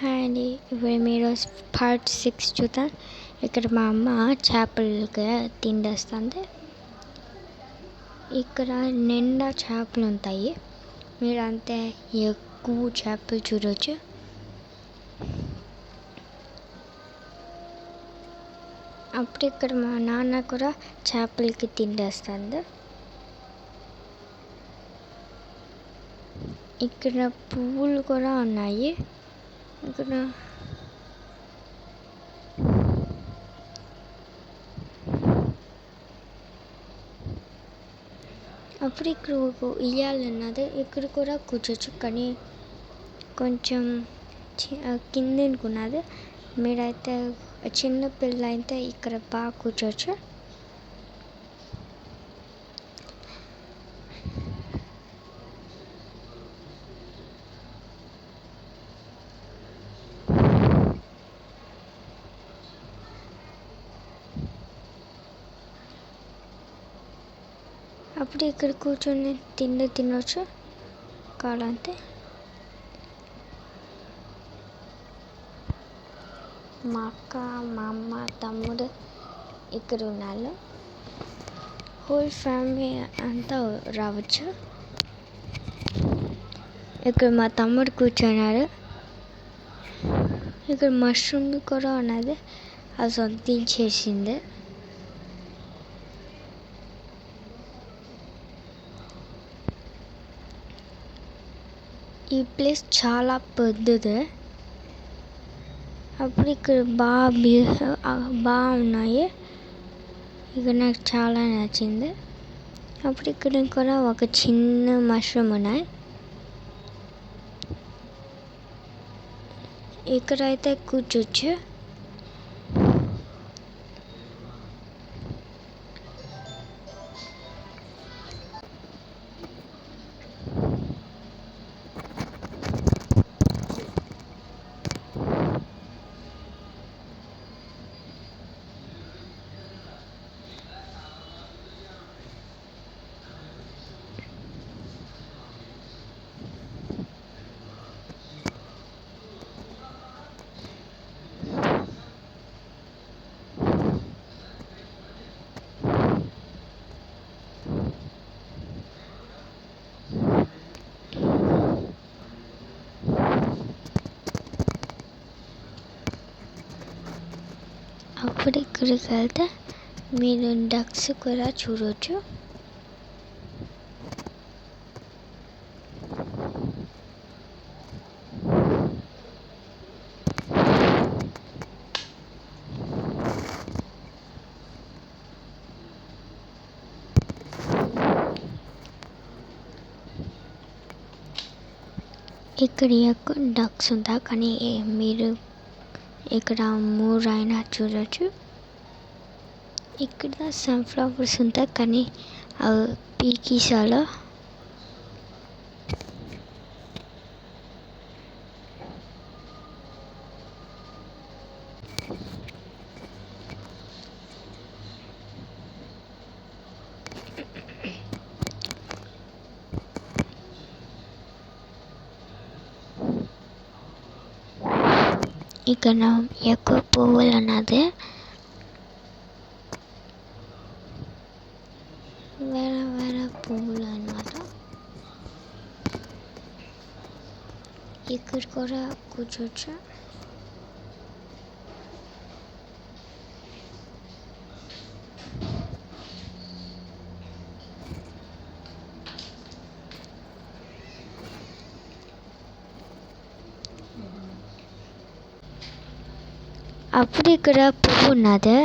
Hi అండి. ఇప్పుడు మీరు పార్ట్ 6 చూద్దాం. ఇక్కడ మా అమ్మ చేపలకి తిండేస్తుంది. ఇక్కడ నిండా చేపలు ఉంటాయి. మీరు అంతే ఎక్కువ చేపలు చూడవచ్చు. అప్పుడు ఇక్కడ మా నాన్న కూడా చేపలకి తిండేస్తుంది. ఇక్కడ పువ్వులు కూడా ఉన్నాయి. ఇక్కడ అప్పుడు ఇక్కడ ఒక ఉయ్యాల ఉన్నది. ఇక్కడ కూడా కూర్చోచ్చు, కానీ కొంచెం కిందనుకున్నది. మీరైతే చిన్న పిల్ల అయితే ఇక్కడ బాగా కూర్చోచ్చు. అప్పుడు ఇక్కడ కూర్చొని తినొచ్చు కావాలంటే. మా అక్క, మా అమ్మ, తమ్ముడు ఇక్కడ ఉన్నారు. హోల్ ఫ్యామిలీ అంతా రావచ్చు. ఇక్కడ మా తమ్ముడు కూర్చున్నారు. ఇక్కడ మష్రూమ్ కూడా ఉన్నది, అది సొంతం చేసింది. ఈ ప్లేస్ చాలా పెద్దది. అప్పుడు ఇక్కడ బాగున్నాయి. ఇక్కడ నాకు చాలా నచ్చింది. అప్పుడు ఇక్కడ కూడా ఒక చిన్న మష్రూమ్ ఉన్నాయి. ఇక్కడైతే కూర్చోచ్చు. అప్పుడు ఇక్కడికి వెళ్తే మీరు డక్స్ కూడా చూడవచ్చు. ఇక్కడ ఎక్కువ డక్స్ ఉంటాయి, కానీ మీరు ఇక్కడ 3 అయినా చూడవచ్చు. ఇక్కడ సన్ఫ్లవర్స్ ఉంటాయి, కానీ అవి పీకేసాలు. ఇక్కడ ఎక్కువ పువ్వులు ఉన్నది. వేరే పువ్వులు అన్నమాట. ఇక్కడ కూడా కూర్చోచ్చు. అప్పుడు ఇక్కడ పువ్వు ఉన్నది.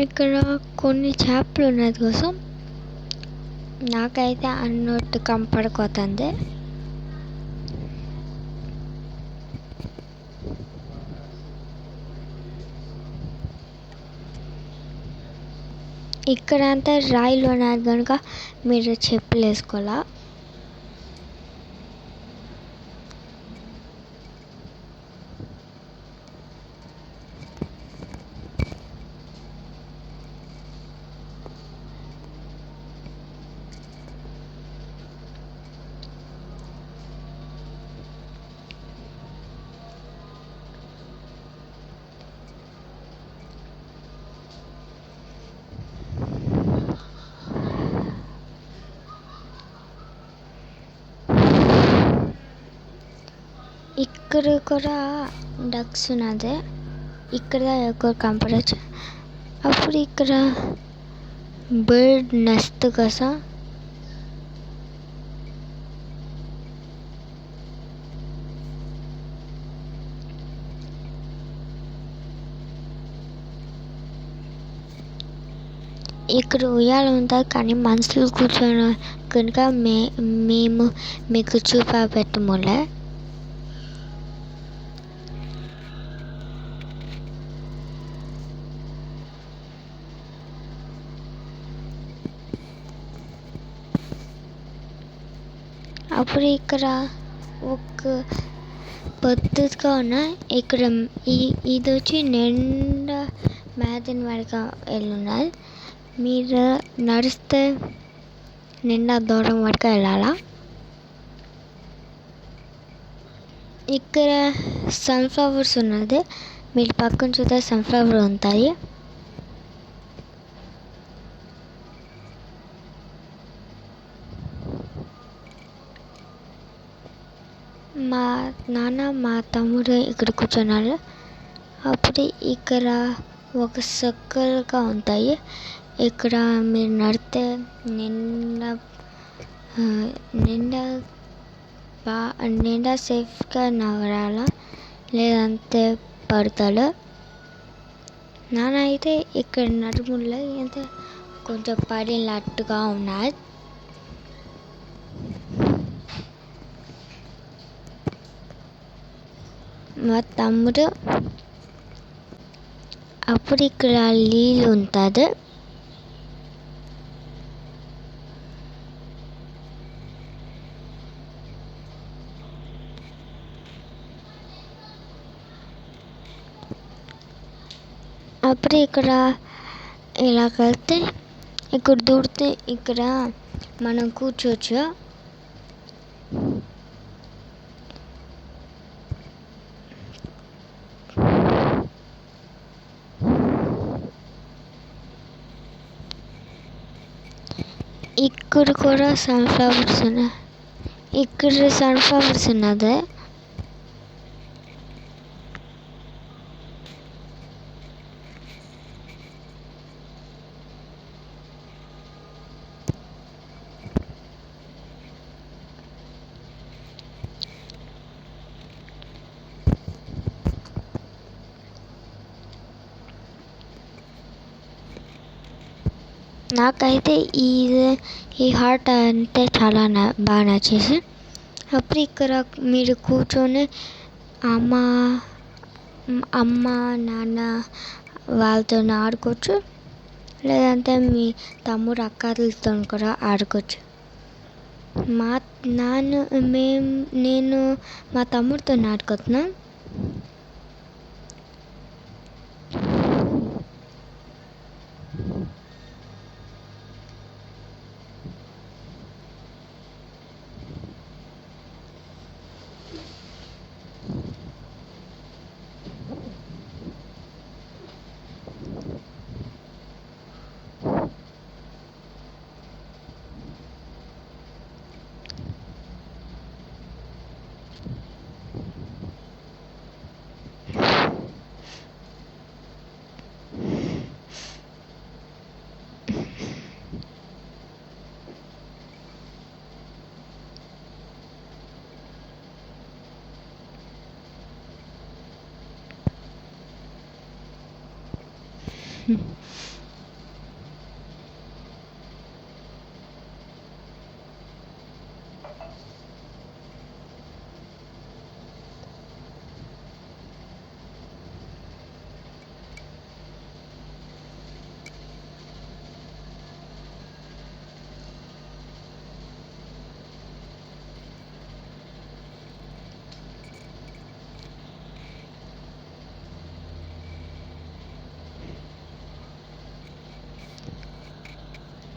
ఇక్కడ కొన్ని చేపలు ఉన్నది కోసం నాకైతే అన్నట్టు కంపడిపోతుంది. ఇక్కడ అంతా రాయిలు ఉన్నారు కనుక మీరు చెప్పులు వేసుకోవాలా. ఇక్కడ కూడా డక్స్ ఉన్నది, ఇక్కడ ఎక్కువ కంపరేజ్. అప్పుడు ఇక్కడ బర్డ్ నెస్ట్ కదా, ఇక్కడ ఉయ్యాల ఉంటుంది కానీ మనుషులు కూర్చొని కనుక మేము మీకు చూపెట్టములే. అప్పుడు ఇక్కడ ఒక పద్ధతిగా ఉన్నాయి. ఇక్కడ ఇది వచ్చి నిండా మ్యాథన్ వరకు వెళ్ళున్నది. మీరు నడిస్తే నిండా దూరం వరకు వెళ్ళాలా. ఇక్కడ సన్ఫ్లవర్స్ ఉన్నది, మీరు పక్కన చూస్తే సన్ఫ్లవర్ ఉంటాయి. మా నాన్న మా తమ్ముడు ఇక్కడ కూర్చున్నారు. అప్పుడు ఇక్కడ ఒక సర్కిల్గా ఉంటాయి. ఇక్కడ మీరు నడితే నిండా సేఫ్గా నవరాల, లేదంటే పడతాడు. నాన్న అయితే ఇక్కడ నడుముల్లో అయితే కొంచెం పడినట్టుగా ఉన్నాయి. మా తమ్ముడు అప్పుడు ఇక్కడ నీళ్ళు ఉంటుంది. అప్పుడు ఇక్కడ ఇలా కలిస్తే ఇక్కడ దూరితే ఇక్కడ మనం కూర్చోవచ్చు. ఇక్కడ కూడా సన్ఫ్లవర్స్ ఉన్నాయి. ఇక్కడ సన్ఫ్లవర్స్ ఉన్నది. నాకైతే ఈ హార్ట్ అంటే చాలా బాగా నచ్చేసి. అప్పుడు ఇక్కడ మీరు కూర్చొని అమ్మ నాన్న వాళ్ళతో ఆడుకోవచ్చు, లేదంటే మీ తమ్ముడు అక్కలతో కూడా ఆడుకోవచ్చు. నేను మా తమ్ముడితో ఆడుకుంటున్నాను.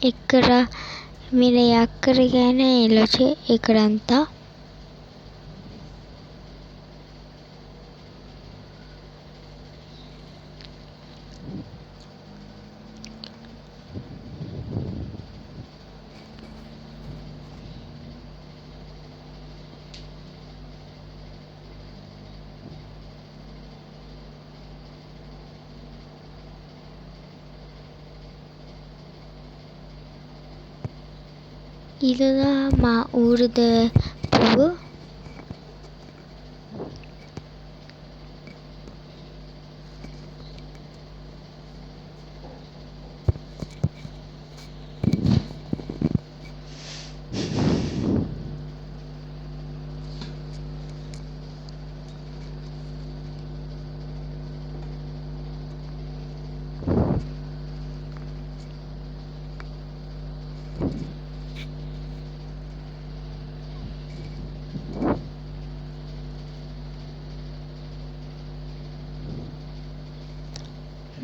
ఇక్కడ మీరు ఎక్కడికైనా వెళ్ళొచ్చు ఇక్కడంతా. இதுதான் మా ఊరిది పువ్వు.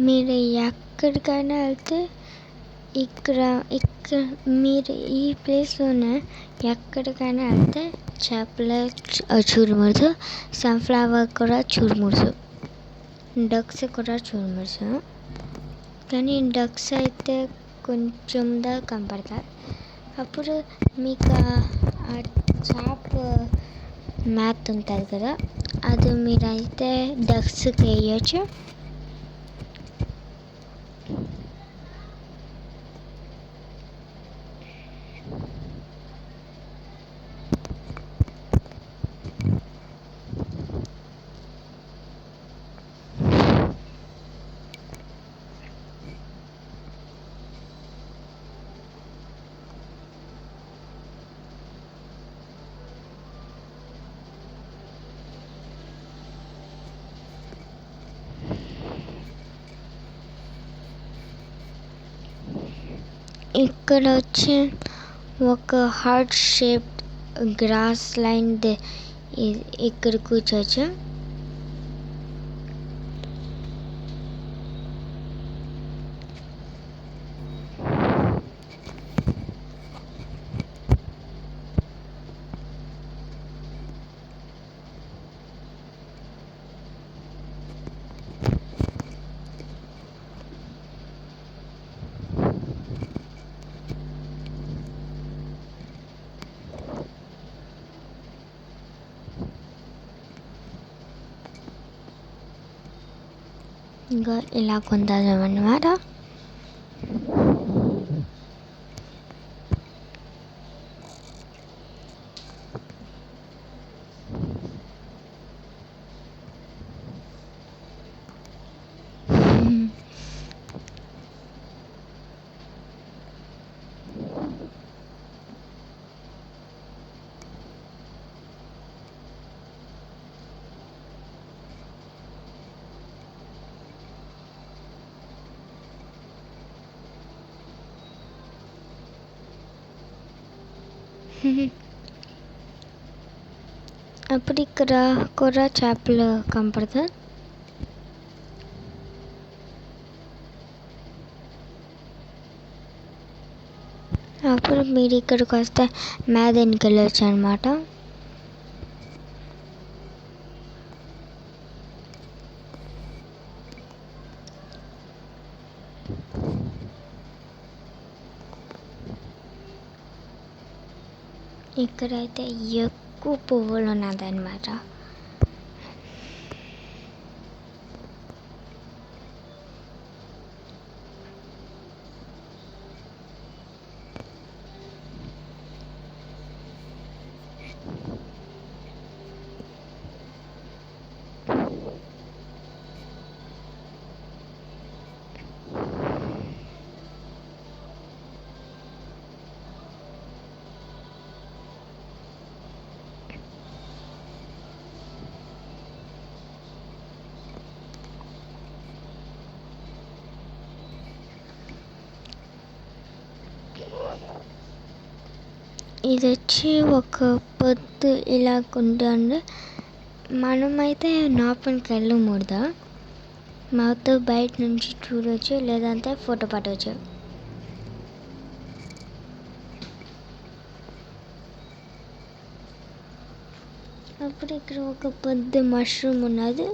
మీరు ఎక్కడికైనా వెళ్తే ఇక్కడ మీరు ఈ ప్లేస్లోనే ఎక్కడికైనా వెళ్తే చేపల చూడవచ్చు, సన్ఫ్లవర్ కూడా చూడవచ్చు, డక్స్ కూడా చూడవచ్చు. కానీ డక్స్ అయితే కొంచెం కనపడతాయి. అప్పుడు మీకు ఆ చేప మ్యాత్ ఉంటుంది కదా, అది మీరైతే డక్స్కి వేయచ్చు. ఇక్కడ వచ్చి ఒక హార్ట్ షేప్ గ్రాస్ లైన్ ఇక్కడ కూర్చోవచ్చు. ఇంకా ఇలా కొందాం అన్నమాట. అప్పుడు ఇక్కడ కూడా చేపలు కనపడతాయి. అప్పుడు మీరు ఇక్కడికి వస్తే మేదనికి వెళ్ళొచ్చు అనమాట. ఇక్కడైతే ఎక్కువ పువ్వులు ఉన్నదన్నమాట. ఇది వచ్చి ఒక పొద్దు ఇలా ఉంటుంది. మనమైతే లోపలికి వెళ్ళకూడదు, మాతో బయట నుంచి చూడవచ్చు, లేదంటే ఫోటో పట్టవచ్చు. అప్పుడు ఇక్కడ ఒక పెద్ద మష్రూమ్ ఉన్నది.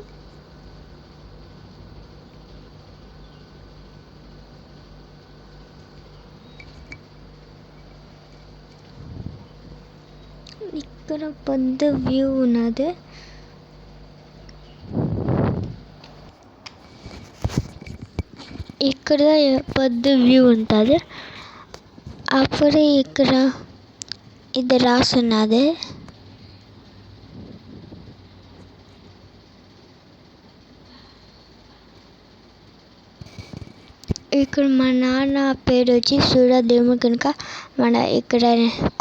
ఇక్కడ పెద్ద వ్యూ ఉన్నది. ఇక్కడ పెద్ద వ్యూ ఉంటుంది. అప్పుడు ఇక్కడ ఇది రాసున్నది. ఇక్కడ మా నాన్న పేరు వచ్చి సూర్యదేవుడు కనుక మన ఇక్కడ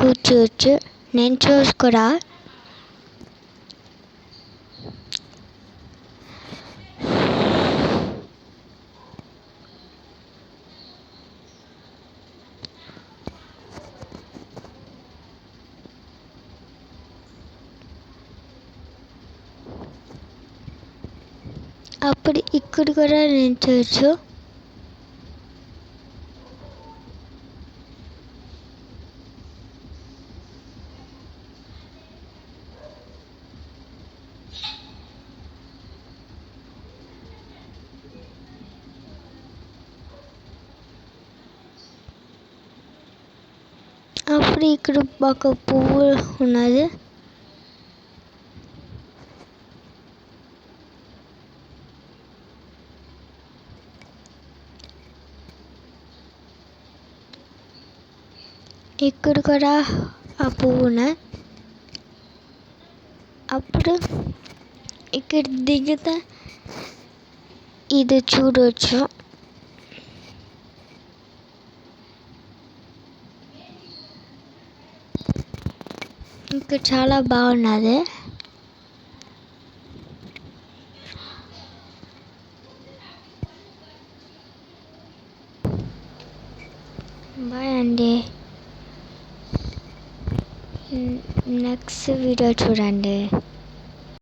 కూర్చోవచ్చు. నేను చూసుకురా. అప్పుడు ఇక్కడ కూడా నేను చూడొచ్చు. అప్పుడు ఇక్కడ ఒక పువ్వు ఉన్నది. ఇక్కడ కూడా ఆ పువ్వు ఉన్నది. అప్పుడు ఇక్కడ దిగితే ఇది చూడవచ్చు. ఇక్కడ చాలా బాగున్నది. బాయ్ అండి. నెక్స్ట్ వీడియో చూడండి.